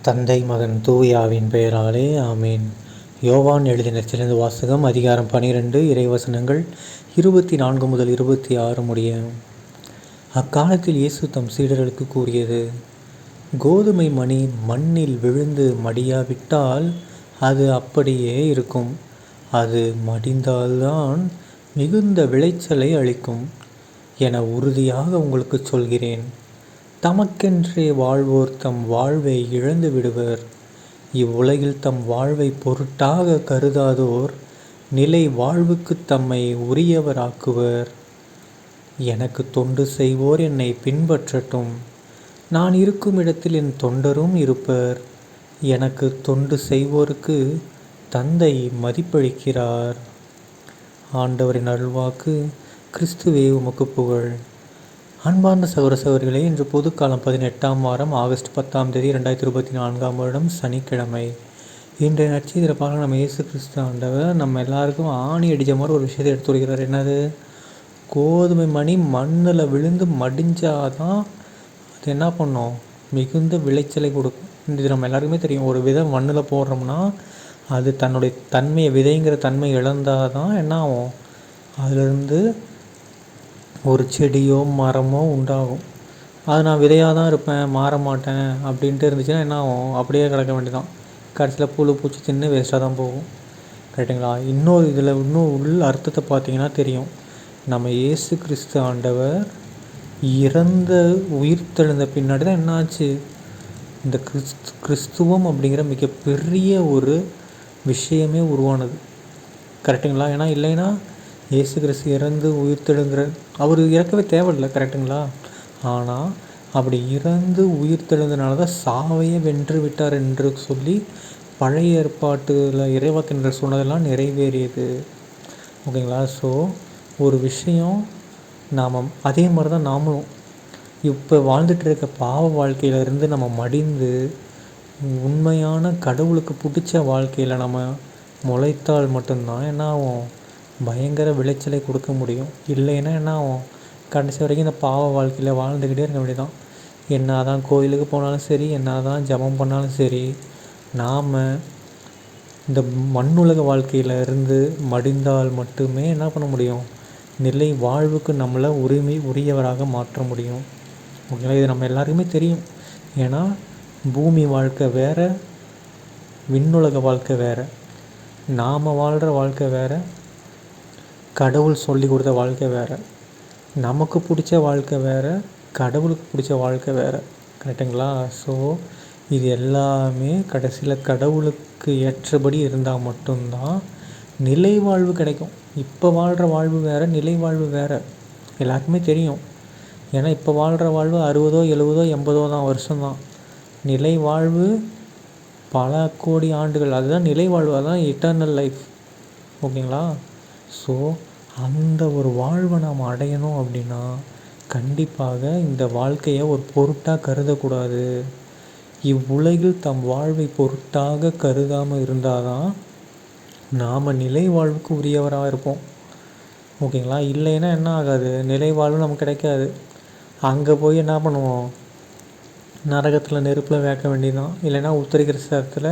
தந்தை மகன் தூயாவின் பெயராலே ஆமேன். யோவான் எழுதின சிறந்த வாசகம் அதிகாரம் 12 இறைவசனங்கள் 24 முதல் 26 முடிய. அக்காலத்தில் இயேசு தம் சீடர்களுக்கு கூறியது: கோதுமை மணி மண்ணில் விழுந்து மடியாவிட்டால் அது அப்படியே இருக்கும். அது மடிந்தால்தான் மிகுந்த விளைச்சலை அளிக்கும் என உறுதியாக உங்களுக்கு சொல்கிறேன். தமக்கென்றே வாழ்வோர் தம் வாழ்வை இழந்து விடுவர். இவ்வுலகில் தம் வாழ்வை பொருட்டாக கருதாதோர் நிலை வாழ்வுக்கு தம்மை உரியவராக்குவர். எனக்கு தொண்டு செய்வோர் என்னை பின்பற்றட்டும். நான் இருக்கும் இடத்தில் என் தொண்டரும் இருப்பர். எனக்கு தொண்டு செய்வோருக்கு தந்தை மதிப்பளிக்கிறார். ஆண்டவரின் அருள்வாக்கு. கிறிஸ்துவே உமக்கு புகழ். அன்பார்ந்த சகோதர சகோதரிகளே, இன்று பொதுக்காலம் 18ஆம் வாரம் ஆகஸ்ட் 10ஆம் தேதி 2024ஆம் வருடம் சனிக்கிழமை. இன்றைய நற்செய்தியில் பார்க்க நம்ம இயேசு கிறிஸ்து ஆண்டவர் நம்ம எல்லாருக்கும் ஆணி அடித்த மாதிரி ஒரு விஷயத்தை எடுத்து வருகிறார். என்னது? கோதுமை மணி மண்ணில் விழுந்து மடிஞ்சாதான் அது என்ன பண்ணும்? மிகுந்த விளைச்சலை கொடுக்கும். இது நம்ம எல்லாருக்குமே தெரியும். ஒரு விதை மண்ணில் போடுறோம்னா அது தன்னுடைய தன்மையை, விதைங்கிற தன்மை இழந்தால் தான் என்ன ஆகும்? அதுலேருந்து ஒரு செடியோ மரமோ உண்டாகும். அது நான் விதையாக தான் இருப்பேன், மாற மாட்டேன் அப்படின்ட்டு இருந்துச்சுன்னா என்ன ஆகும்? அப்படியே கிடக்க வேண்டியதான். கடைசியில் புழு பூச்சி தின்னு வேஸ்ட்டாக தான் போகும். ரைட்டுங்களா? இன்னும் உள்ள அர்த்தத்தை பார்த்தீங்கன்னா தெரியும். நம்ம இயேசு கிறிஸ்து ஆண்டவர் உயிர்த்தெழுந்த பின்னாடி தான் என்னாச்சு? இந்த கிறிஸ்துவம் அப்படிங்கிற மிகப்பெரிய ஒரு விஷயமே உருவானது. கரெக்டுங்களா? ஏன்னா இல்லைன்னா இயேசு கிறிஸ்து இறந்து உயிர்த்தெழுங்கிற அவர் இறக்கவே தேவையில்லை. கரெக்டுங்களா? ஆனால் அப்படி இறந்து உயிர்த்தெழுந்தனால தான் சாவையே வென்று விட்டார் என்று சொல்லி பழைய ஏற்பாட்டில் இறைவாக்கினர் சொன்னதெல்லாம் நிறைவேறியது. ஓகேங்களா? ஸோ ஒரு விஷயம் நாம் அதே மாதிரி தான் நாமளும் இப்போ வாழ்ந்துட்டு இருக்க பாவ வாழ்க்கையிலேருந்து நம்ம மடிந்து உண்மையான கடவுளுக்கு பிடிச்ச வாழ்க்கையில் நம்ம முளைத்தால் மட்டும்தான் என்ன ஆகும்? பயங்கர விளைச்சலை கொடுக்க முடியும். இல்லைன்னா என்ன ஆகும்? கடைசி வரைக்கும் இந்த பாவ வாழ்க்கையில் வாழ்ந்துக்கிட்டே இருக்க வேண்டியதான். என்ன தான் கோயிலுக்கு போனாலும் சரி, என்ன தான் ஜபம் பண்ணாலும் சரி, நாம் இந்த மண்ணுலக வாழ்க்கையில் இருந்து மடிந்தால் மட்டுமே என்ன பண்ண முடியும்? நிலை வாழ்வுக்கு நம்மளை உரியவராக மாற்ற முடியும். ஓகேங்களா? இது நம்ம எல்லாருக்குமே தெரியும். ஏன்னா பூமி வாழ்க்கை வேறு, விண்ணுலக வாழ்க்கை வேறு. நாம் வாழ்கிற வாழ்க்கை வேறு, கடவுள் சொல்லி கொடுத்த வாழ்க்கை வேறு. நமக்கு பிடிச்ச வாழ்க்கை வேறு, கடவுளுக்கு பிடிச்ச வாழ்க்கை வேறு. கரெக்டுங்களா? ஸோ இது எல்லாமே கடைசியில் கடவுளுக்கு ஏற்றபடி இருந்தால் மட்டும்தான் நிலை வாழ்வு கிடைக்கும். இப்போ வாழ்கிற வாழ்வு வேறு, நிலை வாழ்வு வேறு. எல்லாருக்குமே தெரியும். ஏன்னா இப்போ வாழ்கிற வாழ்வு 60, 70, 80 தான் வருஷம்தான். நிலை வாழ்வு பல கோடி ஆண்டுகள். அதுதான் நிலை வாழ்வு, அதுதான் எட்டர்னல் லைஃப். ஓகேங்களா? ஸோ அந்த ஒரு வாழ்வை நாம் அடையணும் அப்படின்னா கண்டிப்பாக இந்த வாழ்க்கையை ஒரு பொருட்டாக கருதக்கூடாது. இவ்வுலகில் தம் வாழ்வை பொருட்டாக கருதாமல் இருந்தால் தான் நாம் நிலை வாழ்வுக்கு உரியவராக இருப்போம். ஓகேங்களா? இல்லைன்னா என்ன ஆகாது? நிலை வாழ்வு நமக்கு கிடைக்காது. அங்கே போய் என்ன பண்ணுவோம்? நரகத்தில் நெருப்பில் வேக்க வேண்டியதான். இல்லைன்னா உத்தரிக்கிற நேரத்தில்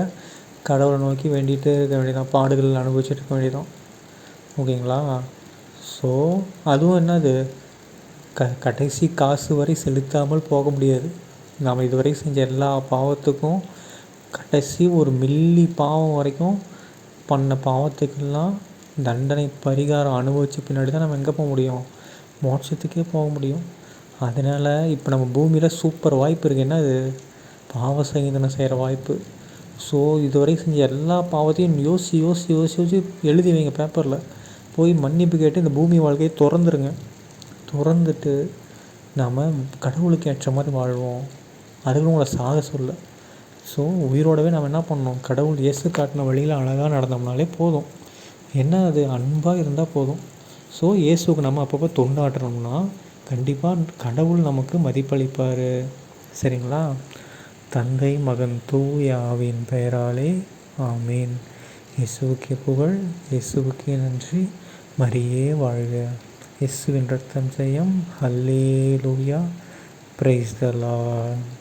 கடவுளை நோக்கி வேண்டிகிட்டே இருக்க வேண்டியதான். பாடுகள் அனுபவிச்சுட்டு இருக்க வேண்டியதான். ஓகேங்களா? ஸோ அதுவும் என்னது? கடைசி காசு வரை செலுத்தாமல் போக முடியாது. நாம் இதுவரை செஞ்ச எல்லா பாவத்துக்கும் கடைசி ஒரு மில்லி பாவம் வரைக்கும் பண்ண பாவத்துக்கெல்லாம் தண்டனை பரிகாரம் அனுபவித்த பின்னாடி தான் நம்ம எங்கே போக முடியும்? மோட்சத்துக்கே போக முடியும். அதனால் இப்போ நம்ம பூமியில் சூப்பர் வாய்ப்பு இருக்குது. என்னது? பாவ சங்கீதனை செய்கிற வாய்ப்பு. ஸோ இதுவரை செஞ்ச எல்லா பாவத்தையும் யோசி எழுதி வைங்க பேப்பரில். போய் மன்னிப்பு கேட்டு இந்த பூமி வாழ்க்கையை திறந்துட்டு நாம் கடவுளுக்கு ஏற்ற மாதிரி வாழ்வோம். அதுக்கு உங்களை சாக சொல்ல. ஸோ உயிரோடவே நம்ம என்ன பண்ணணும்? கடவுள் இயேசு காட்டின வழியில் அழகாக நடந்தோம்னாலே போதும். என்ன அது? அன்பாக இருந்தால் போதும். ஸோ இயேசுக்கு நம்ம அப்பப்போ தொண்டாற்றணும்னா கண்டிப்பாக கடவுள் நமக்கு மதிப்பளிப்பார். சரிங்களா? தந்தை மகன் தூய ஆவியின் பெயராலே ஆமீன். இயேசுவுக்கே புகழ், இயேசுவுக்கே நன்றி, மரியே வாழ்க. இயேசுவின் இரத்தம் ஜெயம். ஹல்லேலூயா. Praise the Lord.